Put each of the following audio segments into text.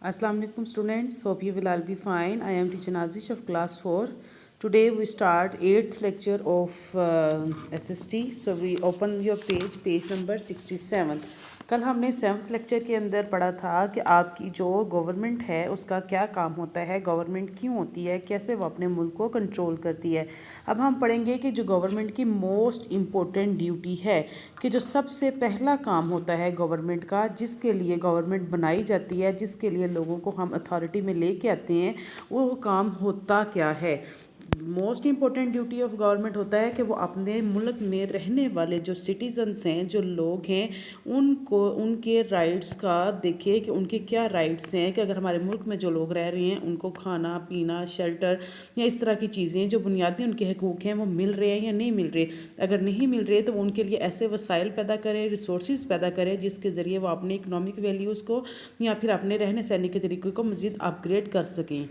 Assalamu alaikum students, hope you will all be fine. I am teacher Nazish of class 4. Today we start 8th lecture of SST. So we open your page number 67. कल हमने 7th lecture के अंदर पढ़ा था कि आपकी जो government है उसका क्या काम होता है, गवर्नमेंट क्यों होती है, कैसे वो अपने मुल्क को कंट्रोल करती है। अब हम पढ़ेंगे कि जो गवर्नमेंट की मोस्ट इम्पोर्टेंट ड्यूटी है, कि जो सबसे पहला काम होता है गवर्नमेंट का, जिसके लिए गवर्नमेंट बनाई जाती है, जिसके लिए लोगों को हम अथॉरिटी में लेके आते हैं, वो काम होता क्या है। Most important duty of government होता है कि वो अपने मुल्क में रहने वाले जो सिटीजन्स हैं, जो लोग हैं, उनको उनके राइट्स का देखे कि उनके क्या राइट्स हैं, कि अगर हमारे मुल्क में जो लोग रह रहे हैं उनको खाना पीना शेल्टर या इस तरह की चीज़ें जो बुनियादी उनके हकूक़ हैं वो मिल रहे हैं या नहीं मिल रहे। अगर नहीं मिल रहे तो उनके लिए ऐसे वसाइल पैदा करें, रिसोर्स पैदा करें जिसके ज़रिए वो अपने इकनॉमिक वैल्यूज़ को या फिर अपने रहने सहने के तरीक़े को मज़ीद अपग्रेड कर सकें।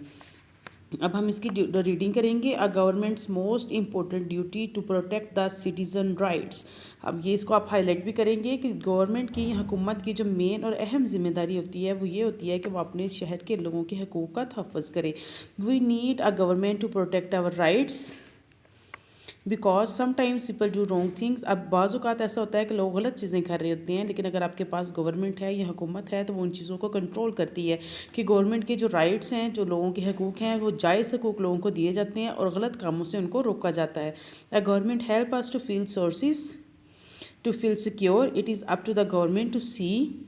अब हम इसकी रीडिंग करेंगे। A government's most important duty to protect the citizen rights. अब ये इसको आप हाईलाइट भी करेंगे कि गवर्नमेंट की हुकूमत की जो मेन और अहम ज़िम्मेदारी होती है वो ये होती है कि वो अपने शहर के लोगों के हकूक़ का तहफ़्फ़ुज़ करे। We need a government to protect our rights because sometimes people do wrong things. अब बाज़ औक़ात ऐसा होता है कि लोग गलत चीज़ें कर रहे होते हैं, लेकिन अगर आपके पास गवर्नमेंट है या हुकूमत है तो वो उन चीज़ों को कंट्रोल करती है कि गवर्नमेंट के जो राइट्स हैं, जो लोगों के हकूक़ हैं, वो जायज़ हकूक़ लोगों को दिए जाते हैं और गलत कामों से उनको रोका जाता है। A government help us to feel sources to feel secure. It is up to the government to see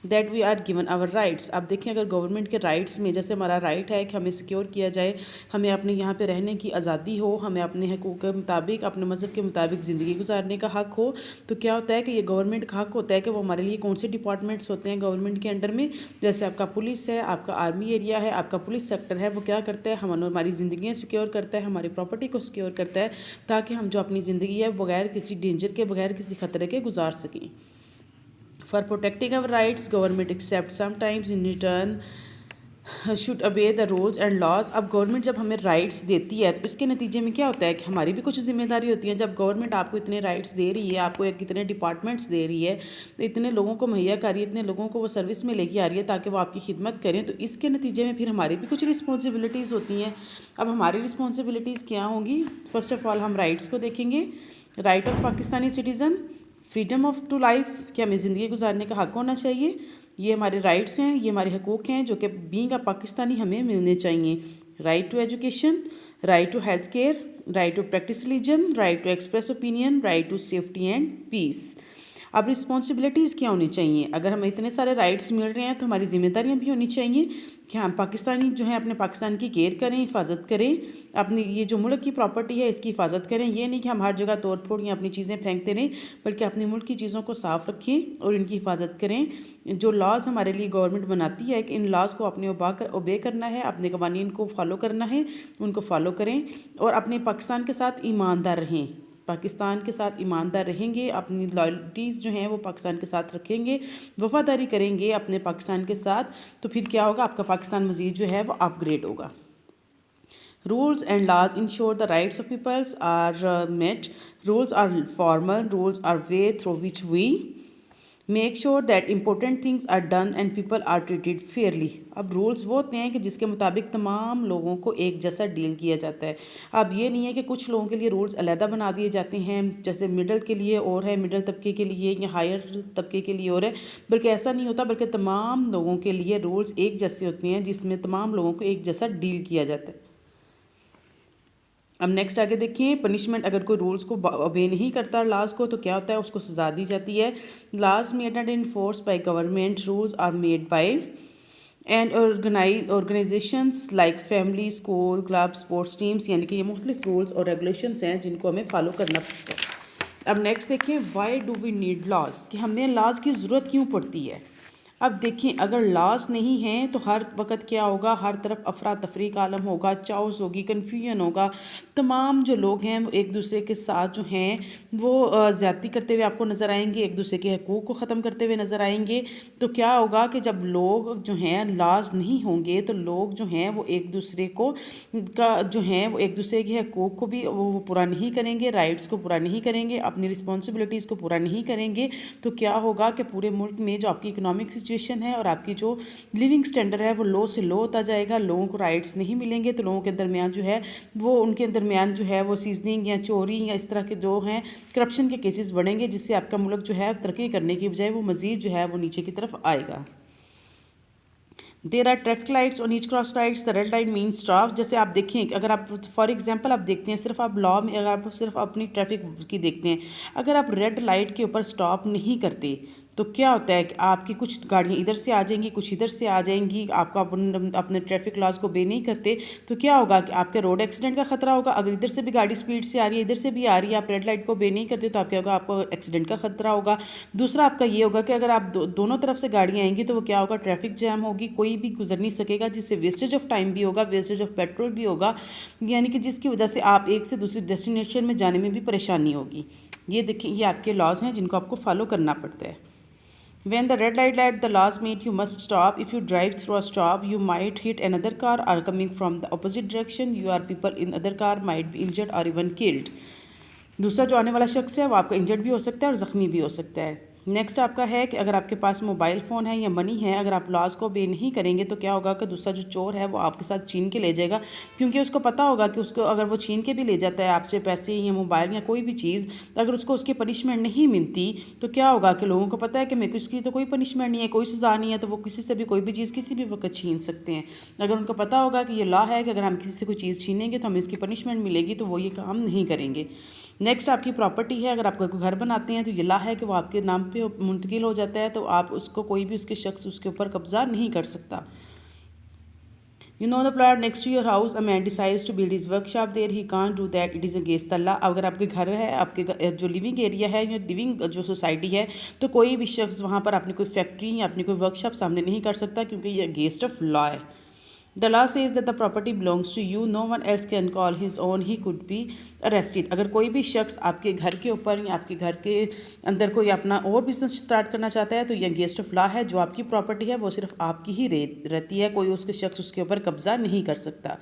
that we are given our rights. अब देखें, अगर गवर्नमेंट के राइट्स में जैसे हमारा राइट है कि हमें सिक्योर किया जाए, हमें अपने यहाँ पे रहने की आज़ादी हो, हमें अपने हकूक़ के मुताबिक, अपने मज़हब के मुताबिक ज़िंदगी गुजारने का हक़ हो, तो क्या होता है कि ये गवर्नमेंट का हक़ होता है कि वो हमारे लिए कौन से डिपार्टमेंट्स होते हैं गवर्नमेंट के अंडर में। जैसे आपका पुलिस है, आपका आर्मी एरिया है, आपका पुलिस सेक्टर है, वो क्या करता है, हमारी ज़िंदगियाँ सिक्योर करता है, हमारी प्रॉपर्टी को सिक्योर करता है, ताकि हम जो अपनी ज़िंदगी है बगैर किसी डेंजर के, बगैर किसी ख़तरे के गुजार सकें। For protecting our rights, government accept sometimes in return should obey the rules and laws। अब गवर्नमेंट जब हमें राइट्स देती है तो इसके नतीजे में क्या होता है कि हमारी भी कुछ ज़िम्मेदारी होती है। जब गवर्नमेंट आपको इतने राइट्स दे रही है, आपको कितने डिपार्टमेंट्स दे रही है, तो इतने लोगों को मुहैया कर रही है, इतने लोगों को वो सर्विस में लेके आ रही है ताकि वो आपकी खिदमत करें, तो इसके नतीजे में फिर हमारी भी कुछ रिस्पॉन्सिबिलिटीज़ होती हैं। अब हमारी रिस्पॉन्सिबिलिटीज़ क्या होंगी? फ़र्स्ट ऑफ़ ऑल हम राइट्स को देखेंगे। Right of Pakistani citizen, freedom of to life, कि हमें ज़िंदगी गुजारने का हक़ होना चाहिए। ये हमारे राइट्स हैं, ये हमारे हकूक़ हैं जो कि बीइंग अ पाकिस्तानी हमें मिलने चाहिए। Right to education, right to health care, right to practice religion, right to express opinion, right to safety and peace. अब रिस्पॉन्सिबिलिटीज़ क्या होनी चाहिए? अगर हमें इतने सारे राइट्स मिल रहे हैं तो हमारी ज़िम्मेदारियाँ भी होनी चाहिए कि हम पाकिस्तानी जो है अपने पाकिस्तान की केयर करें, हिफाजत करें, अपनी ये जो मुल्क की प्रॉपर्टी है इसकी हिफाजत करें। ये नहीं कि हम हर जगह तोड़ फोड़ या अपनी चीज़ें फेंकते रहें, बल्कि अपने मुल्क की चीज़ों को साफ़ रखें और इनकी हिफाजत करें। जो लॉज़ हमारे लिए गवर्नमेंट बनाती है कि इन लॉज़ को अपने ओबे करना है, अपने कवानीन को फॉलो करना है, उनको फॉलो करें और अपने पाकिस्तान के साथ ईमानदार रहें। पाकिस्तान के साथ ईमानदार रहेंगे, अपनी लॉयल्टीज़ जो हैं वो पाकिस्तान के साथ रखेंगे, वफ़ादारी करेंगे अपने पाकिस्तान के साथ, तो फिर क्या होगा, आपका पाकिस्तान मज़ीद जो है वो अपग्रेड होगा। Rules and laws ensure the rights of peoples are met. Rules are formal, rules are way through which we make sure that important things are done and people are treated fairly. अब rules वो होते हैं कि जिसके मुताबिक तमाम लोगों को एक जैसा डील किया जाता है। अब ये नहीं है कि कुछ लोगों के लिए रूल्स अलहदा बना दिए जाते हैं, जैसे मिडल के लिए और है, मिडल तबके के लिए या हायर तबके के लिए और है, बल्कि ऐसा नहीं होता, बल्कि तमाम लोगों के लिए रूल्स एक जैसे होते हैं जिसमें तमाम लोगों को एक जैसा डील किया जाता है। अब नेक्स्ट आगे देखिए, पनिशमेंट अगर कोई रूल्स को ओबे नहीं करता लॉज को तो क्या होता है, उसको सजा दी जाती है। Laws made and enforce by government, rules are made by and organisations like family, school, club, sports teams, यानी कि ये मुख्तलिफ रूल्स और रेगुलेशंस हैं जिनको हमें फॉलो करना पड़ता है। अब नेक्स्ट देखिए, why do we need laws, कि हमें लॉज की ज़रूरत क्यों पड़ती है। अब देखिए, अगर लॉज नहीं हैं तो हर वक्त क्या होगा, हर तरफ अफरा तफरी का आलम होगा, चाउस होगी, कन्फ्यूजन होगा, तमाम जो लोग हैं वो एक दूसरे के साथ जो हैं वो ज़्यादती करते हुए आपको नज़र आएंगे, एक दूसरे के हकूक़ को ख़त्म करते हुए नज़र आएंगे। तो क्या होगा कि जब लोग जो हैं लॉज नहीं होंगे तो लोग जो हैं वो एक दूसरे को का जो हैं वो एक दूसरे के हकूक़ को भी वो पूरा नहीं करेंगे, राइट्स को पूरा नहीं करेंगे, अपनी रिस्पॉन्सिबिलिटीज़ को पूरा नहीं करेंगे। तो क्या होगा कि पूरे मुल्क में जो आपकी इकनॉमिक سچویشن ہے اور آپ کی جو لیونگ اسٹینڈرڈ ہے وہ لو سے لو ہوتا جائے گا. لوگوں کو رائٹس نہیں ملیں گے تو لوگوں کے درمیان جو ہے وہ ان کے درمیان جو ہے وہ سیزننگ یا چوری یا اس طرح کے جو ہیں کرپشن کے کیسز بڑھیں گے، جس سے آپ کا ملک جو ہے ترقی کرنے کی بجائے وہ مزید جو ہے وہ نیچے کی طرف آئے گا. There are traffic lights on each cross lights. The red light means stop. جیسے آپ دیکھیں کہ اگر آپ فار ایگزامپل آپ دیکھتے ہیں صرف آپ لا میں اگر آپ صرف اپنی ٹریفک کی دیکھتے ہیں، اگر آپ ریڈ لائٹ کے اوپر اسٹاپ نہیں کرتے تو کیا ہوتا ہے کہ آپ کی کچھ گاڑیاں ادھر سے آ جائیں گی، کچھ ادھر سے آ جائیں گی. آپ کا اپنے ٹریفک لاز کو بے نہیں کرتے تو کیا ہوگا کہ آپ کے روڈ ایکسیڈنٹ کا خطرہ ہوگا. اگر ادھر سے بھی گاڑی سپیڈ سے آ رہی ہے، ادھر سے بھی آ رہی ہے، آپ ریڈ لائٹ کو بے نہیں کرتے تو آپ کیا ہوگا، آپ کو ایکسیڈنٹ کا خطرہ ہوگا. دوسرا آپ کا یہ ہوگا کہ اگر آپ دونوں طرف سے گاڑیاں آئیں گی تو وہ کیا ہوگا، ٹریفک جام ہوگی، کوئی بھی گزر نہیں سکے گا، جس سے ویسٹیج آف ٹائم بھی ہوگا، ویسٹیج آف پیٹرول بھی ہوگا، یعنی کہ جس کی وجہ سے آپ ایک سے دوسری ڈیسٹینیشن میں جانے میں بھی پریشانی ہوگی. یہ دیکھیں یہ آپ کے لاز ہیں جن کو آپ کو فالو کرنا پڑتا ہے. When the red light the laws made you must stop. If you drive through a stop, you might hit another car or coming from the opposite direction. Your people in other car might be injured or even killed. دوسرا جو آنے والا شخص ہے وہ آپ کا injured بھی ہو سکتا ہے اور زخمی بھی ہو سکتا ہے. نیکسٹ آپ کا ہے کہ اگر آپ کے پاس موبائل فون ہے یا منی ہے، اگر آپ لاز کو بے نہیں کریں گے تو کیا ہوگا کہ دوسرا جو چور ہے وہ آپ کے ساتھ چھین کے لے جائے گا، کیونکہ اس کو پتہ ہوگا کہ اس کو اگر وہ چھین کے بھی لے جاتا ہے آپ سے پیسے یا موبائل یا کوئی بھی چیز، اگر اس کو اس کی پنشمنٹ نہیں ملتی تو کیا ہوگا کہ لوگوں کو پتہ ہے کہ میں اس کی تو کوئی پنشمنٹ نہیں ہے، کوئی سزا نہیں ہے، تو وہ کسی سے بھی کوئی بھی چیز کسی بھی وقت چھین سکتے ہیں. اگر ان کو پتہ ہوگا کہ یہ لا ہے کہ اگر ہم کسی سے کوئی چیز چھینیں گے تو ہمیں اس کی پنشمنٹ ملے گی تو وہ یہ کام نہیں کریں گے. نیکسٹ آپ کی پراپرٹی ہے. اگر آپ کوئی گھر بناتے ہیں تو یہ لا ہے کہ وہ آپ کے نام پہ منتقل ہو جاتا ہے تو آپ اس کو کوئی بھی اس کے شخص اس کے اوپر قبضہ نہیں کر سکتا. You know the plot next to your house. A man decides to build his workshop there. He can't do that. It is against the law. اگر آپ کے گھر ہے، آپ کے جو لیونگ ایریا ہے یا لیونگ جو سوسائٹی ہے، تو کوئی بھی شخص وہاں پر اپنی کوئی فیکٹری یا اپنی کوئی ورکشاپ سامنے نہیں کر سکتا کیونکہ یہ اگینسٹ آف لا ہے. The law says that the property belongs to you. No one else can call his own. He could be arrested. اگر کوئی بھی شخص آپ کے گھر کے اوپر یا آپ کے گھر کے اندر کوئی اپنا اور بزنس اسٹارٹ کرنا چاہتا ہے تو یہ اگینسٹ آف لا ہے. جو آپ کی پراپرٹی ہے وہ صرف آپ کی ہی رہتی ہے، کوئی اس کے شخص اس کے اوپر قبضہ نہیں کر سکتا.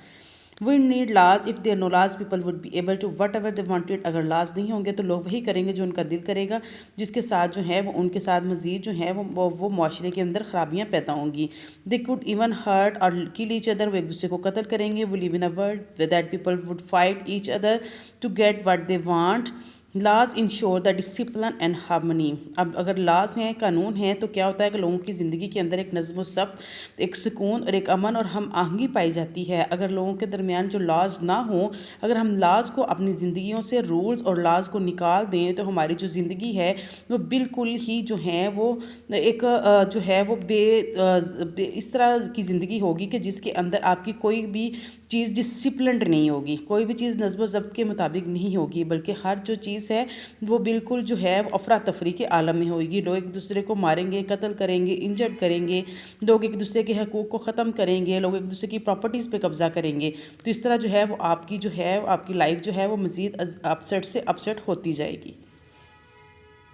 We need laws. If there are no laws, people would be able to whatever they wanted. اگر لاز نہیں ہوں گے تو لوگ وہی کریں گے جو ان کا دل کرے گا، جس کے ساتھ جو ہے وہ ان کے ساتھ مزید جو ہے وہ معاشرے کے اندر خرابیاں پیدا ہوں گی. They could even hurt or kill each other. وہ ایک دوسرے کو قتل کریں گے. We live in a world where that people would fight each other to get what they want. Laws ensure the discipline and harmony. اب اگر laws ہیں، قانون ہیں، تو کیا ہوتا ہے کہ لوگوں کی زندگی کے اندر ایک نظم و ضبط، ایک سکون اور ایک امن اور ہم آہنگی پائی جاتی ہے. اگر لوگوں کے درمیان جو لاز نہ ہوں، اگر ہم لاز کو اپنی زندگیوں سے رولز اور لاز کو نکال دیں تو ہماری جو زندگی ہے وہ بالکل ہی جو ہیں وہ ایک جو ہے وہ اس طرح کی زندگی ہوگی کہ جس کے اندر آپ کی کوئی بھی چیز ڈسپلنڈ نہیں ہوگی، کوئی بھی چیز نظم و ضبط کے مطابق نہیں ہوگی، بلکہ ہر جو چیز ہے وہ بالکل جو ہے وہ افراتفری کے عالم میں ہوگی. لوگ ایک دوسرے کو ماریں گے، قتل کریں گے، انجرڈ کریں گے، لوگ ایک دوسرے کے حقوق کو ختم کریں گے، لوگ ایک دوسرے کی پراپرٹیز پہ قبضہ کریں گے. تو اس طرح جو ہے وہ آپ کی جو ہے آپ کی لائف جو ہے وہ مزید اپسیٹ سے اپسیٹ ہوتی جائے گی.